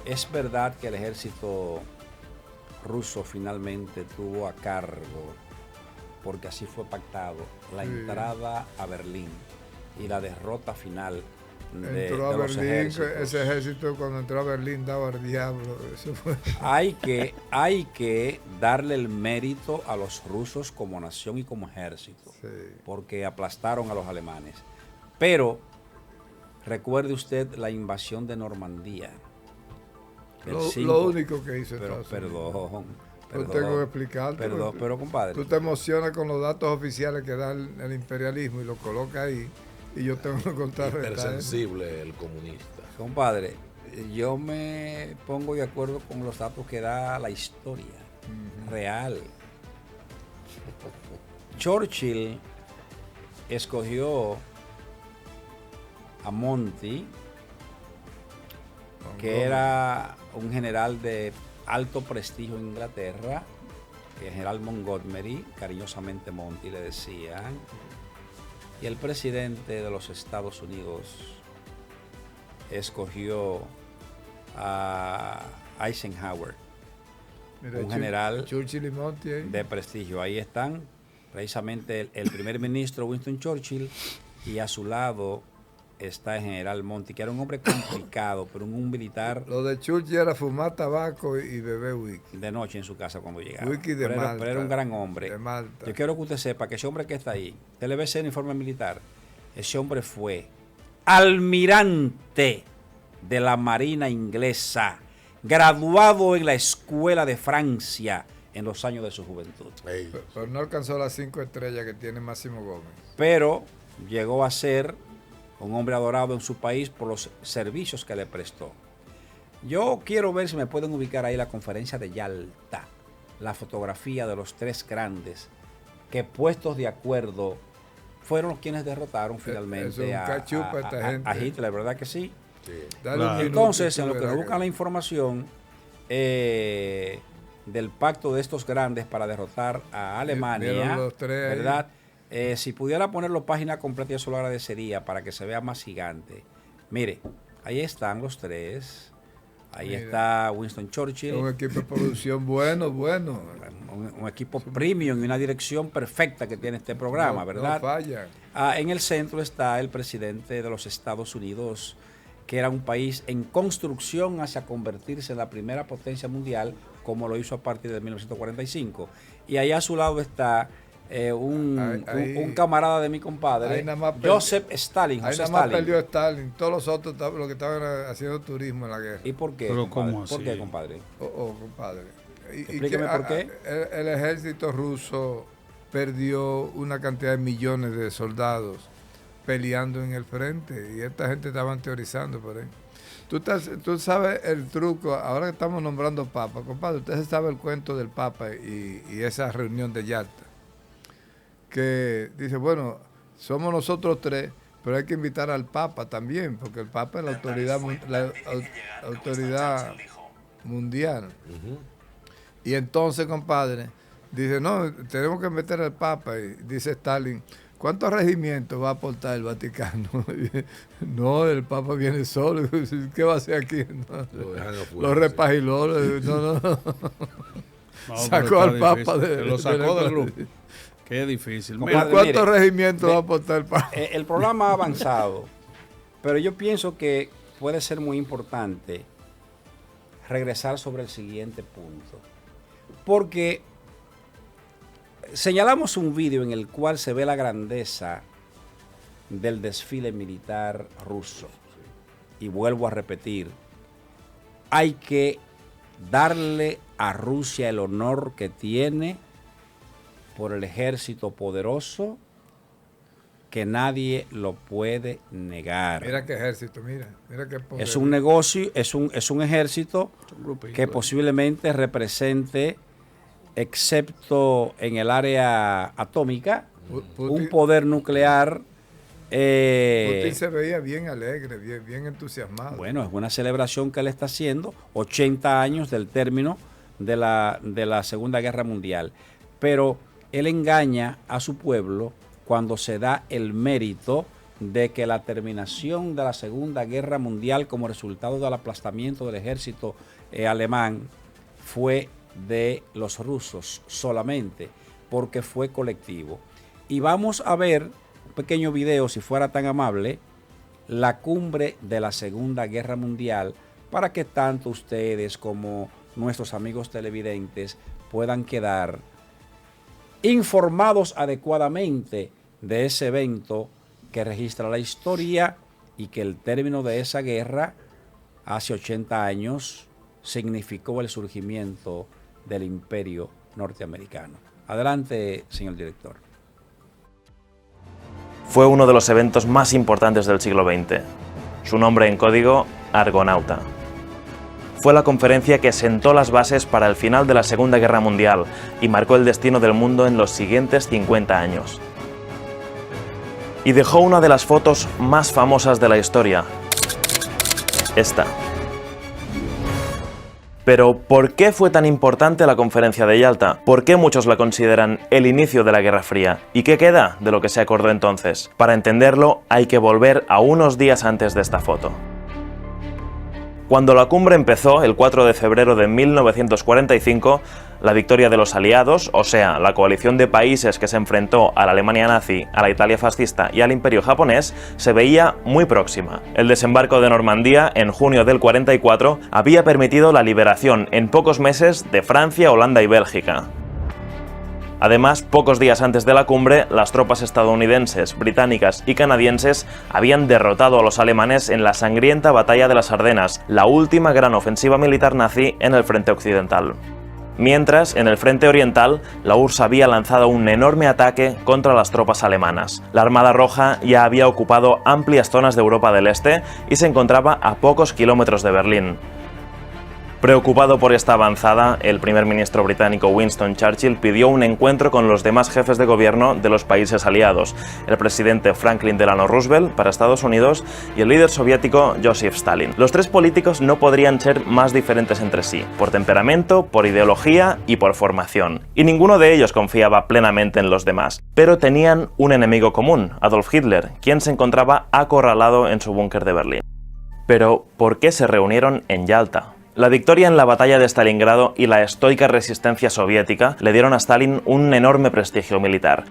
es verdad que el ejército ruso finalmente tuvo a cargo, porque así fue pactado, la entrada a Berlín y la derrota final de los ejércitos. Ese ejército cuando entró a Berlín daba al diablo. Eso fue. Hay que darle el mérito a los rusos como nación y como ejército, porque aplastaron a los alemanes. Pero recuerde usted la invasión de Normandía. Lo único que hizo Estados Unidos. Perdón, tengo que explicarte. Pero compadre. Tú te emocionas con los datos oficiales que da el imperialismo y lo coloca ahí. Y yo tengo que contrarrestar. Hipersensible el comunista. Compadre, yo me pongo de acuerdo con los datos que da la historia real. Churchill escogió a Monty, que era un general de alto prestigio en Inglaterra, el general Montgomery, cariñosamente Monty le decían, y el presidente de los Estados Unidos escogió a Eisenhower, un general Churchill y Monty de prestigio. Ahí están precisamente el primer ministro Winston Churchill y a su lado está el general Monty, que era un hombre complicado, pero un militar. Lo de Churchill era fumar tabaco y beber whisky. De noche en su casa cuando llegaba. Whisky de Malta. Pero era un gran hombre. De Malta. Yo quiero que usted sepa que ese hombre que está ahí, usted le ve ese uniforme militar, ese hombre fue almirante de la Marina inglesa, graduado en la Escuela de Francia en los años de su juventud. Pero no alcanzó las 5 estrellas que tiene Máximo Gómez. Pero llegó a ser un hombre adorado en su país por los servicios que le prestó. Yo quiero ver si me pueden ubicar ahí la conferencia de Yalta, la fotografía de los tres grandes que puestos de acuerdo fueron quienes derrotaron finalmente a Hitler, ¿verdad que sí? Claro. Entonces, en lo que buscan la información, del pacto de estos grandes para derrotar a Alemania, Vieron los tres ahí. ¿verdad? Si pudiera ponerlo página completa, yo se lo agradecería para que se vea más gigante. Mire, ahí están los tres. Ahí Mira. está Winston Churchill. Un equipo de producción bueno. Un equipo premium y una dirección perfecta que tiene este programa, ¿verdad? No falla. En el centro está el presidente de los Estados Unidos, que era un país en construcción hacia convertirse en la primera potencia mundial, como lo hizo a partir de 1945. Y ahí a su lado está un camarada de mi compadre, Joseph Stalin. Ahí nada más perdió Stalin. Todos los otros los que estaban haciendo turismo en la guerra. ¿Y por qué? ¿Pero compadre? cómo así? ¿Por qué, compadre? Compadre. Explíqueme por qué. El ejército ruso perdió una cantidad de millones de soldados peleando en el frente y esta gente estaban teorizando por ahí. Tú sabes el truco, ahora que estamos nombrando papa, compadre, usted sabe el cuento del papa y esa reunión de Yalta, que dice, bueno, somos nosotros tres, pero hay que invitar al papa también, porque el papa es la autoridad mundial. Y entonces, compadre, dice, no, tenemos que meter al papa, y dice Stalin, ¿cuántos regimientos va a aportar el Vaticano? No, el Papa viene solo. ¿Qué va a hacer aquí? No, los repagiló. No. Sacó al Papa lo sacó del grupo. Qué difícil. Compadre, ¿Cuántos regimientos va a aportar el Papa? El programa ha avanzado, pero yo pienso que puede ser muy importante regresar sobre el siguiente punto. Porque señalamos un vídeo en el cual se ve la grandeza del desfile militar ruso. Y vuelvo a repetir, hay que darle a Rusia el honor que tiene por el ejército poderoso, que nadie lo puede negar. Mira qué ejército, mira qué poder. Es un negocio, es un ejército que posiblemente represente, excepto en el área atómica, un poder nuclear. Putin se veía bien alegre, bien entusiasmado. Bueno, es una celebración que él está haciendo, 80 años del término de la Segunda Guerra Mundial. Pero él engaña a su pueblo cuando se da el mérito de que la terminación de la Segunda Guerra Mundial como resultado del aplastamiento del ejército alemán fue de los rusos solamente, porque fue colectivo. Y vamos a ver un pequeño video, si fuera tan amable, la cumbre de la Segunda Guerra Mundial, para que tanto ustedes como nuestros amigos televidentes puedan quedar informados adecuadamente de ese evento que registra la historia y que el término de esa guerra hace 80 años significó el surgimiento del imperio norteamericano. Adelante, señor director. Fue uno de los eventos más importantes del siglo XX. Su nombre en código, Argonauta. Fue la conferencia que sentó las bases para el final de la Segunda Guerra Mundial y marcó el destino del mundo en los siguientes 50 años. Y dejó una de las fotos más famosas de la historia. Esta. Pero, ¿por qué fue tan importante la conferencia de Yalta? ¿Por qué muchos la consideran el inicio de la Guerra Fría? ¿Y qué queda de lo que se acordó entonces? Para entenderlo, hay que volver a unos días antes de esta foto. Cuando la cumbre empezó, el 4 de febrero de 1945, la victoria de los aliados, o sea, la coalición de países que se enfrentó a la Alemania nazi, a la Italia fascista y al Imperio japonés, se veía muy próxima. El desembarco de Normandía, en junio del 44, había permitido la liberación en pocos meses de Francia, Holanda y Bélgica. Además, pocos días antes de la cumbre, las tropas estadounidenses, británicas y canadienses habían derrotado a los alemanes en la sangrienta Batalla de las Ardenas, la última gran ofensiva militar nazi en el frente occidental. Mientras, en el frente oriental, la URSS había lanzado un enorme ataque contra las tropas alemanas. La Armada Roja ya había ocupado amplias zonas de Europa del Este y se encontraba a pocos kilómetros de Berlín. Preocupado por esta avanzada, el primer ministro británico Winston Churchill pidió un encuentro con los demás jefes de gobierno de los países aliados, el presidente Franklin Delano Roosevelt para Estados Unidos y el líder soviético Joseph Stalin. Los tres políticos no podrían ser más diferentes entre sí, por temperamento, por ideología y por formación, y ninguno de ellos confiaba plenamente en los demás, pero tenían un enemigo común, Adolf Hitler, quien se encontraba acorralado en su búnker de Berlín. Pero, ¿por qué se reunieron en Yalta? La victoria en la batalla de Stalingrado y la estoica resistencia soviética le dieron a Stalin un enorme prestigio militar.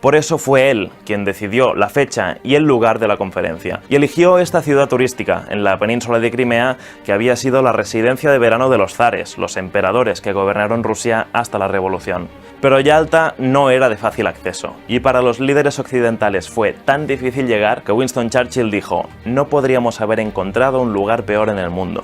Por eso fue él quien decidió la fecha y el lugar de la conferencia, y eligió esta ciudad turística en la península de Crimea, que había sido la residencia de verano de los zares, los emperadores que gobernaron Rusia hasta la Revolución. Pero Yalta no era de fácil acceso, y para los líderes occidentales fue tan difícil llegar que Winston Churchill dijo: no podríamos haber encontrado un lugar peor en el mundo.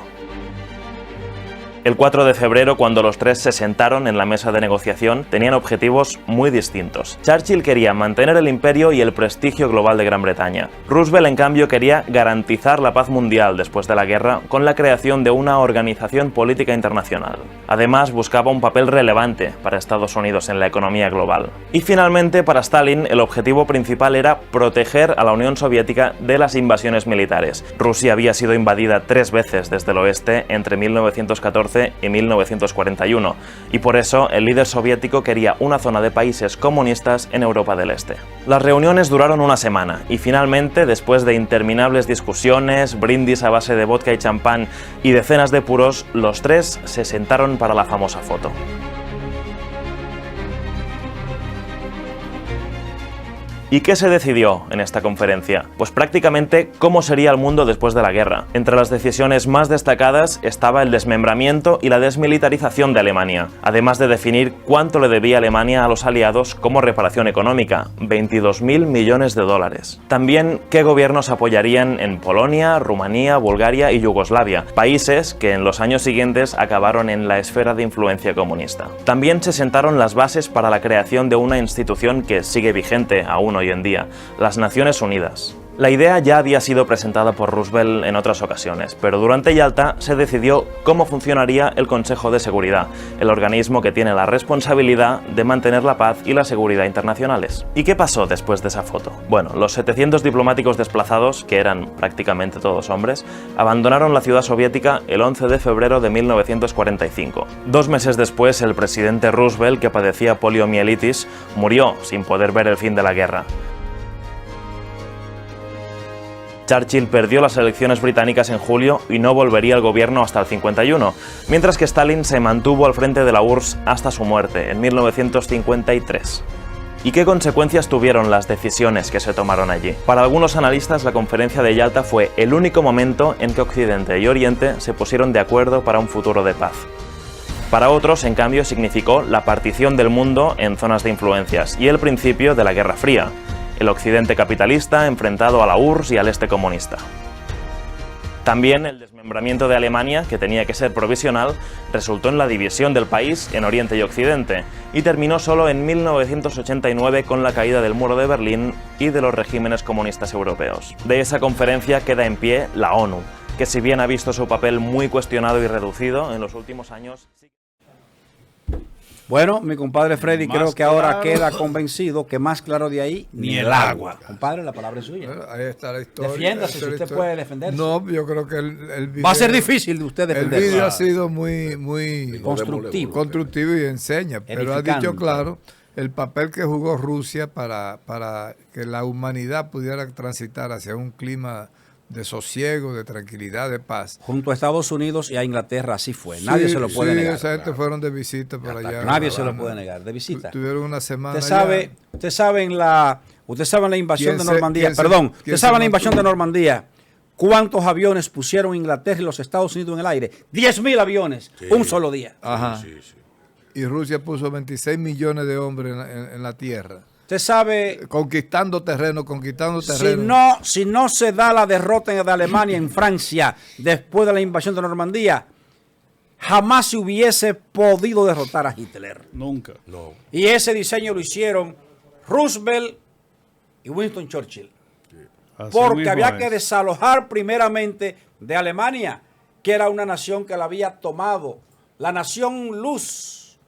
El 4 de febrero, cuando los tres se sentaron en la mesa de negociación, tenían objetivos muy distintos. Churchill quería mantener el imperio y el prestigio global de Gran Bretaña. Roosevelt, en cambio, quería garantizar la paz mundial después de la guerra con la creación de una organización política internacional. Además, buscaba un papel relevante para Estados Unidos en la economía global. Y finalmente, para Stalin, el objetivo principal era proteger a la Unión Soviética de las invasiones militares. Rusia había sido invadida 3 veces desde el oeste entre 1914 y 1941, y por eso el líder soviético quería una zona de países comunistas en Europa del Este. Las reuniones duraron una semana, y finalmente, después de interminables discusiones, brindis a base de vodka y champán y decenas de puros, los tres se sentaron para la famosa foto. ¿Y qué se decidió en esta conferencia? Pues prácticamente cómo sería el mundo después de la guerra. Entre las decisiones más destacadas estaba el desmembramiento y la desmilitarización de Alemania, además de definir cuánto le debía Alemania a los aliados como reparación económica, 22.000 millones de dólares. También qué gobiernos apoyarían en Polonia, Rumanía, Bulgaria y Yugoslavia, países que en los años siguientes acabaron en la esfera de influencia comunista. También se sentaron las bases para la creación de una institución que sigue vigente aún hoy en día, las Naciones Unidas. La idea ya había sido presentada por Roosevelt en otras ocasiones, pero durante Yalta se decidió cómo funcionaría el Consejo de Seguridad, el organismo que tiene la responsabilidad de mantener la paz y la seguridad internacionales. ¿Y qué pasó después de esa foto? Bueno, los 700 diplomáticos desplazados, que eran prácticamente todos hombres, abandonaron la ciudad soviética el 11 de febrero de 1945. 2 meses después, el presidente Roosevelt, que padecía poliomielitis, murió sin poder ver el fin de la guerra. Churchill perdió las elecciones británicas en julio y no volvería al gobierno hasta el 51, mientras que Stalin se mantuvo al frente de la URSS hasta su muerte en 1953. ¿Y qué consecuencias tuvieron las decisiones que se tomaron allí? Para algunos analistas, la conferencia de Yalta fue el único momento en que Occidente y Oriente se pusieron de acuerdo para un futuro de paz. Para otros, en cambio, significó la partición del mundo en zonas de influencias y el principio de la Guerra Fría, el occidente capitalista enfrentado a la URSS y al este comunista. También el desmembramiento de Alemania, que tenía que ser provisional, resultó en la división del país en Oriente y Occidente, y terminó solo en 1989 con la caída del muro de Berlín y de los regímenes comunistas europeos. De esa conferencia queda en pie la ONU, que si bien ha visto su papel muy cuestionado y reducido en los últimos años... Bueno, mi compadre Freddy, Más creo que ahora claro. queda convencido que más claro de ahí Ni el agua. Compadre, la palabra es suya. Bueno, ahí está la historia. Defiéndase, si usted puede defenderse. No, yo creo que el video... Va a ser difícil de usted El defenderse. video ha sido muy Constructivo. constructivo y enseña, pero ha Edificante. dicho claro el papel que jugó Rusia para que la humanidad pudiera transitar hacia un clima de sosiego, de tranquilidad, de paz. Junto a Estados Unidos y a Inglaterra así fue. Nadie se lo puede negar. Esa gente fueron de visita por allá. Nadie se lo puede negar. De visita. Tuvieron una semana Usted sabe en la invasión de Normandía. Perdón, usted sabe en la invasión de Normandía. ¿Cuántos aviones pusieron Inglaterra y los Estados Unidos en el aire? 10.000 aviones, Sí. un solo día. Ajá. Sí, sí. Y Rusia puso 26 millones de hombres en la tierra. Usted sabe, Conquistando terreno. si no se da la derrota de Alemania en Francia después de la invasión de Normandía, jamás se hubiese podido derrotar a Hitler. Nunca. No. Y ese diseño lo hicieron Roosevelt y Winston Churchill. Así Porque mismo había es. que desalojar primeramente de Alemania que era una nación que la había tomado, la nación luz,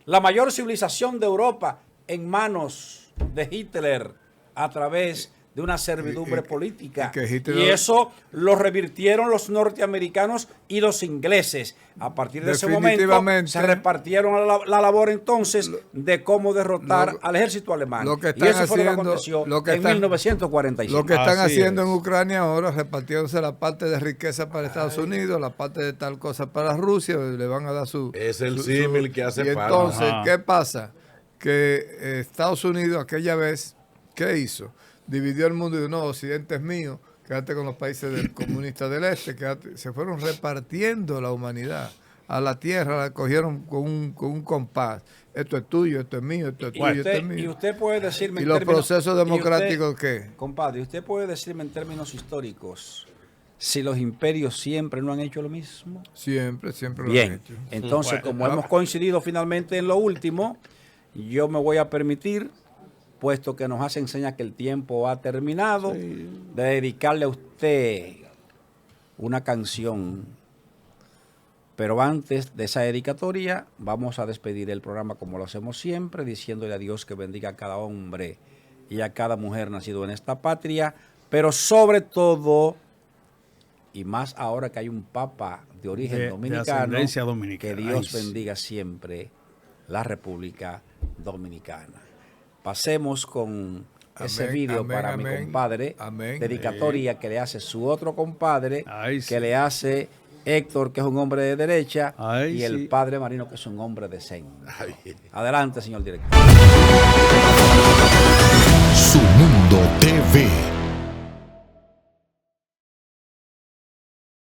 la mayor civilización de Europa, en manos de Hitler a través de una servidumbre política. Y eso lo revirtieron los norteamericanos y los ingleses. A partir de ese momento se repartieron la labor entonces de cómo derrotar al ejército alemán. Y eso fue lo que aconteció en 1945. Lo que están haciendo en Ucrania ahora, repartiéndose la parte de riqueza para Estados Unidos, la parte de tal cosa para Rusia, le van a dar su... Es el símil que hace falta. Entonces, ¿qué pasa? Que Estados Unidos aquella vez, ¿qué hizo? Dividió el mundo y dijo, no, Occidente es mío, quédate con los países del comunistas del este, se fueron repartiendo la humanidad. A la tierra la cogieron con un compás. Esto es tuyo, esto es mío, esto es tuyo, esto es mío. Y usted puede decirme... ¿Y los procesos democráticos qué? Compadre, usted puede decirme en términos históricos si los imperios siempre no han hecho lo mismo. Siempre lo Bien, han hecho. entonces como hemos coincidido finalmente en lo último, yo me voy a permitir, puesto que nos hace enseñar que el tiempo ha terminado, de dedicarle a usted una canción. Pero antes de esa dedicatoria, vamos a despedir el programa como lo hacemos siempre, diciéndole a Dios que bendiga a cada hombre y a cada mujer nacido en esta patria, pero sobre todo, y más ahora que hay un papa de origen dominicano, que Dios bendiga siempre la República Dominicana. Pasemos con ese video para mi compadre, dedicatoria que le hace su otro compadre, que le hace Héctor, que es un hombre de derecha, y el padre Marino, que es un hombre de centro. Adelante, señor director. Su Mundo TV.